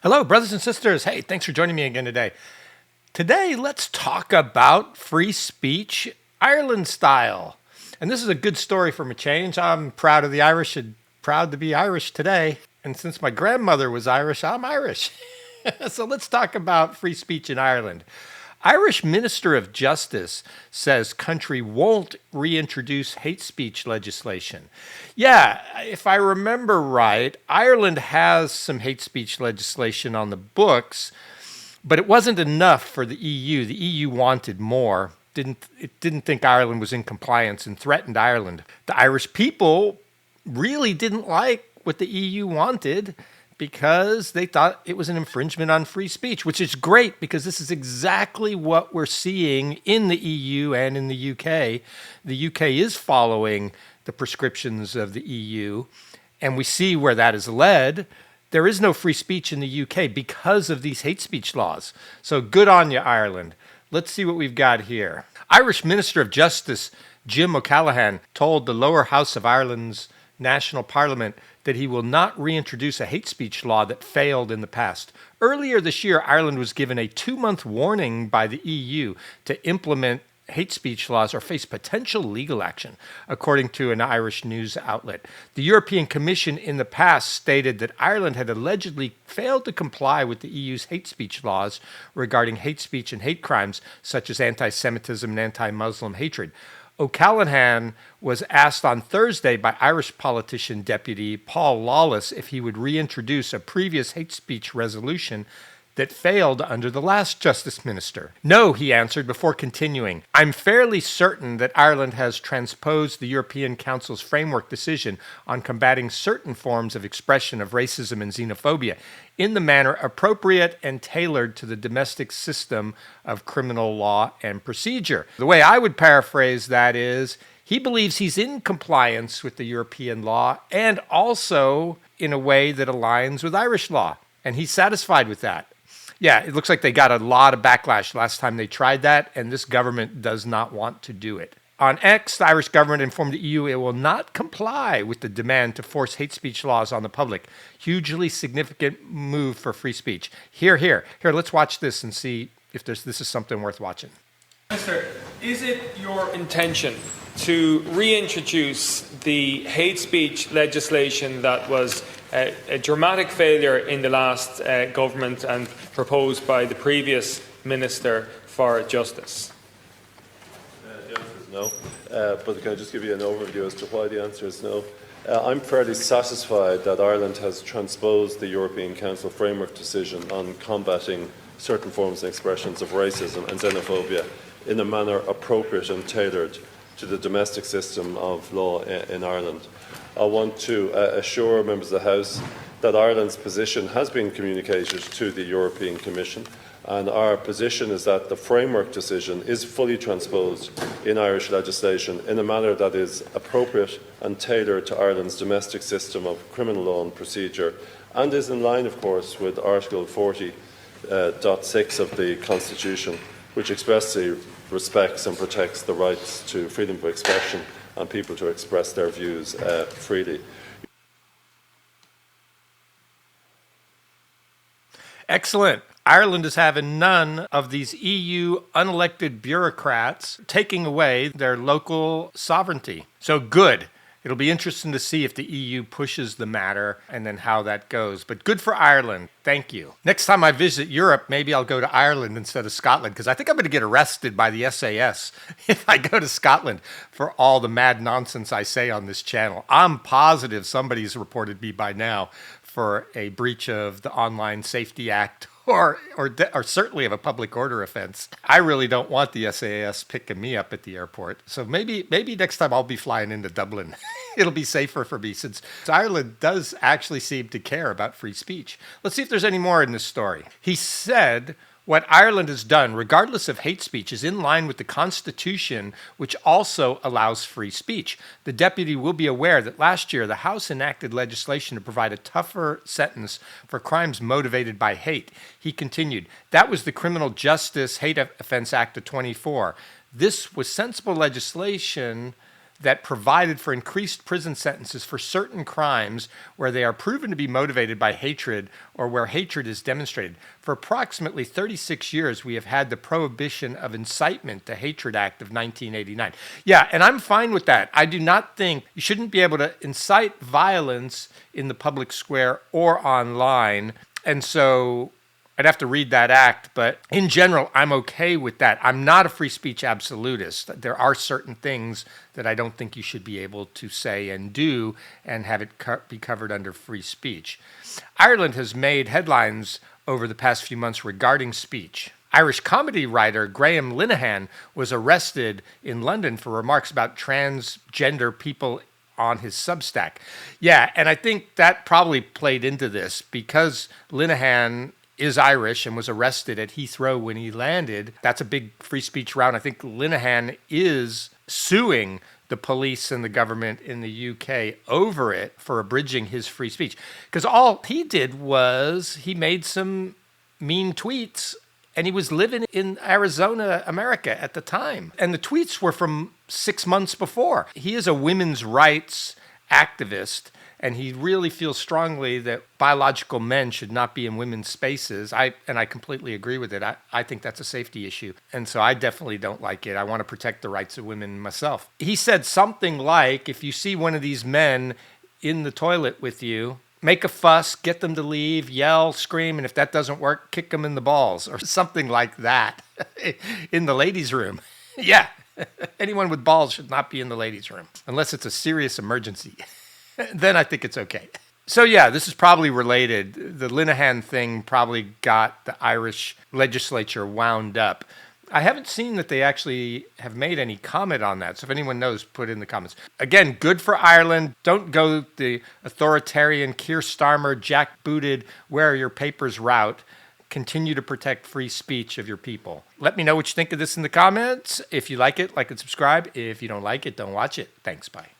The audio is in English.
Hello, brothers and sisters. Hey, thanks for joining me again today. Today, let's talk about free speech Ireland style. And this is a good story from a change. I'm proud of the Irish and proud to be Irish today. And since my grandmother was Irish, I'm Irish. So let's talk about free speech in Ireland. Irish Minister of Justice says country won't reintroduce hate speech legislation. Yeah, if I remember right, Ireland has some hate speech legislation on the books, but it wasn't enough for the EU. The EU wanted more. It didn't think Ireland was in compliance and threatened Ireland. The Irish people really didn't like what the EU wanted because they thought it was an infringement on free speech, which is great because this is exactly what we're seeing in the EU and in the UK. The UK is following the prescriptions of the EU, and we see where that has led. There is no free speech in the UK because of these hate speech laws. So good on you, Ireland. Let's see what we've got here. Irish Minister of Justice Jim O'Callaghan told the lower house of Ireland's National Parliament that he will not reintroduce a hate speech law that failed in the past. Earlier this year, Ireland was given a 2-month warning by the EU to implement hate speech laws or face potential legal action, according to an Irish news outlet. The European Commission in the past stated that Ireland had allegedly failed to comply with the EU's hate speech laws regarding hate speech and hate crimes such as anti-Semitism and anti-Muslim hatred. O'Callaghan was asked on Thursday by Irish politician Deputy Paul Lawless if he would reintroduce a previous hate speech resolution that failed under the last Justice Minister. No, he answered before continuing. I'm fairly certain that Ireland has transposed the European Council's framework decision on combating certain forms of expression of racism and xenophobia in the manner appropriate and tailored to the domestic system of criminal law and procedure. The way I would paraphrase that is, he believes he's in compliance with the European law and also in a way that aligns with Irish law. And he's satisfied with that. Yeah, it looks like they got a lot of backlash last time they tried that, and this government does not want to do it. On X, the Irish government informed the EU it will not comply with the demand to force hate speech laws on the public. Hugely significant move for free speech. Here, let's watch this and see if this is something worth watching. Minister, is it your intention to reintroduce the hate speech legislation that was a dramatic failure in the last government and proposed by the previous Minister for Justice? The answer is no, but can I just give you an overview as to why the answer is no? I'm fairly satisfied that Ireland has transposed the European Council framework decision on combating certain forms and expressions of racism and xenophobia in a manner appropriate and tailored to the domestic system of law in Ireland. I want to assure members of the House that Ireland's position has been communicated to the European Commission, and our position is that the framework decision is fully transposed in Irish legislation in a manner that is appropriate and tailored to Ireland's domestic system of criminal law and procedure, and is in line, of course, with Article 40.6 of the Constitution, which expressly respects and protects the rights to freedom of expression and people to express their views freely. Excellent. Ireland is having none of these EU unelected bureaucrats taking away their local sovereignty. So good. It'll be interesting to see if the EU pushes the matter and then how that goes. But good for Ireland. Thank you. Next time I visit Europe, maybe I'll go to Ireland instead of Scotland, because I think I'm going to get arrested by the SAS if I go to Scotland for all the mad nonsense I say on this channel. I'm positive somebody's reported me by now for a breach of the Online Safety Act or certainly of a public order offense. I really don't want the SAS picking me up at the airport. So maybe next time I'll be flying into Dublin. It'll be safer for me since Ireland does actually seem to care about free speech. Let's see if there's any more in this story. He said, what Ireland has done, regardless of hate speech, is in line with the Constitution, which also allows free speech. The deputy will be aware that last year the House enacted legislation to provide a tougher sentence for crimes motivated by hate. He continued, that was the Criminal Justice Hate Offense Act of 24. This was sensible legislation that provided for increased prison sentences for certain crimes where they are proven to be motivated by hatred or where hatred is demonstrated. For approximately 36 years, we have had the Prohibition of Incitement to Hatred Act of 1989. Yeah, and I'm fine with that. I do not think you shouldn't be able to incite violence in the public square or online. And so I'd have to read that act, but in general, I'm okay with that. I'm not a free speech absolutist. There are certain things that I don't think you should be able to say and do and have it be covered under free speech. Ireland has made headlines over the past few months regarding speech. Irish comedy writer Graham Linehan was arrested in London for remarks about transgender people on his Substack. Yeah, and I think that probably played into this because Linehan is Irish and was arrested at Heathrow when he landed. That's a big free speech round. I think Linehan is suing the police and the government in the UK over it for abridging his free speech. Because all he did was he made some mean tweets and he was living in Arizona, America at the time. And the tweets were from 6 months before. He is a women's rights activist, and he really feels strongly that biological men should not be in women's spaces. I completely agree with it. I think that's a safety issue. And so I definitely don't like it. I want to protect the rights of women myself. He said something like, if you see one of these men in the toilet with you, make a fuss, get them to leave, yell, scream, and if that doesn't work, kick them in the balls or something like that in the ladies' room. Yeah, anyone with balls should not be in the ladies' room unless it's a serious emergency. Then I think it's okay. So yeah, this is probably related. The Linehan thing probably got the Irish legislature wound up. I haven't seen that they actually have made any comment on that. So if anyone knows, put it in the comments. Again, good for Ireland. Don't go the authoritarian Keir Starmer, jackbooted, where are your papers route. Continue to protect free speech of your people. Let me know what you think of this in the comments. If you like it, like and subscribe. If you don't like it, don't watch it. Thanks, bye.